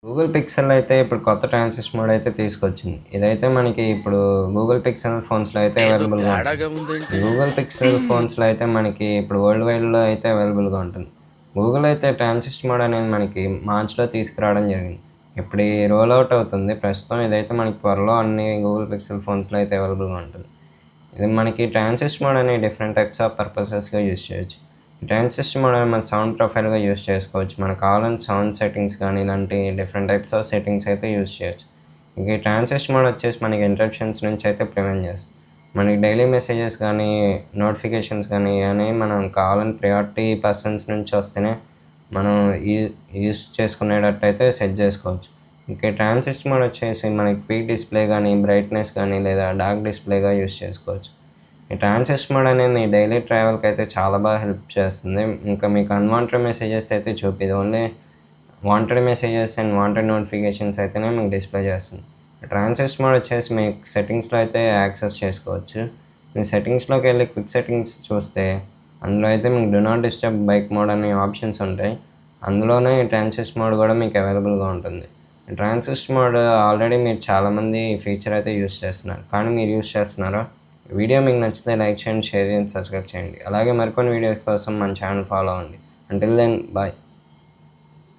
Google pixel అయితే ఇప్పుడు కొత్త ట్రాన్సిస్ట్ మోడ్ అయితే తీసుకొచ్చింది. ఇదైతే మనకి ఇప్పుడు గూగుల్ పిక్సెల్ ఫోన్స్‌లో అయితే ఏదో అవైలబుల్‌గా ఉంటుంది. తేడాగా ఉందేంటి? గూగుల్ పిక్సెల్ ఫోన్స్‌లో అయితే మనకి ఇప్పుడు వరల్డ్ వైడ్‌లో అయితే అవైలబుల్‌గా ఉంటుంది. గూగుల్ అయితే ట్రాన్సిస్ట్ మోడ్ అనేది మనకి మార్చ్‌లో తీసుకురావడం జరిగింది. ఇప్పుడు ఈ రోల్ ఔట్ అవుతుంది. ప్రస్తుతం ఇదైతే మనకి త్వరలో అన్ని గూగుల్ పిక్సెల్ ఫోన్స్‌లో అయితే అవైలబుల్‌గా ఉంటుంది. ఇది మనకి ట్రాన్సిస్ట్ మోడ్ అని డిఫరెంట్ టైప్స్ ఆఫ్ పర్పసెస్‌గా యూజ్ చేయొచ్చు. ట్రాన్సిస్ట్ మోడ్ అని మన సౌండ్ ప్రొఫైల్‌గా యూజ్ చేసుకోవచ్చు. మనకు కావాలని సౌండ్ సెట్టింగ్స్ గానీ, ఇలాంటి డిఫరెంట్ టైప్స్ ఆఫ్ సెట్టింగ్స్ అయితే యూజ్ చేయొచ్చు. ఇంక ఈ ట్రాన్సిస్ట్ మోడ్ వచ్చేసి మనకి ఇంటరప్షన్స్ నుంచి అయితే ప్రివెంట్ చేస్తుంది. మనకి డైలీ మెసేజెస్ గానీ, నోటిఫికేషన్స్ గానీ అని మనం కావాలని ప్రయారిటీ పర్సన్స్ నుంచి వస్తేనే మనం యూ యూజ్ చేసుకునేటట్టయితే సెట్ చేసుకోవచ్చు. ఇంక ట్రాన్సిస్ట్ మోడ్ వచ్చేసి మనకి క్విక్ డిస్‌ప్లే గానీ, బ్రైట్‌నెస్ గానీ లేదా డార్క్ డిస్‌ప్లేగా యూజ్ చేసుకోవచ్చు. ఈ ట్రాన్సిస్ట్ మోడ్ అనేది మీ డైలీ ట్రావెల్‌కయితే చాలా బాగా హెల్ప్ చేస్తుంది. ఇంకా మీకు అన్‌వాంటెడ్ మెసేజెస్ అయితే చూపియదు. Only wanted messages and wanted notifications అయితేనే మీకు డిస్‌ప్లే చేస్తుంది. ట్రాన్సిస్ట్ మోడ్ వచ్చేసి మీకు సెట్టింగ్స్‌లో అయితే యాక్సెస్ చేసుకోవచ్చు. మీ సెట్టింగ్స్‌లోకెళ్ళి క్విక్ సెట్టింగ్స్ చూస్తే అందులో అయితే మీకు do not disturb bike mode అనే ఆప్షన్స్ ఉంటాయి. అందులోనే ట్రాన్సిస్ట్ మోడ్ కూడా మీకు అవైలబుల్‌గా ఉంటుంది. ట్రాన్సిస్ట్ మోడ్ ఆల్రెడీ మీరు చాలామంది ఈ ఫీచర్ అయితే యూజ్ చేస్తున్నారు. కానీ మీరు యూజ్ చేస్తున్నారా? వీడియో మీకు నచ్చితే లైక్ చేయండి, షేర్ చేయండి, సబ్స్క్రైబ్ చేయండి. అలాగే మరికొన్ని వీడియోస్ కోసం మన ఛానల్ ఫాలో అవ్వండి. Until then bye.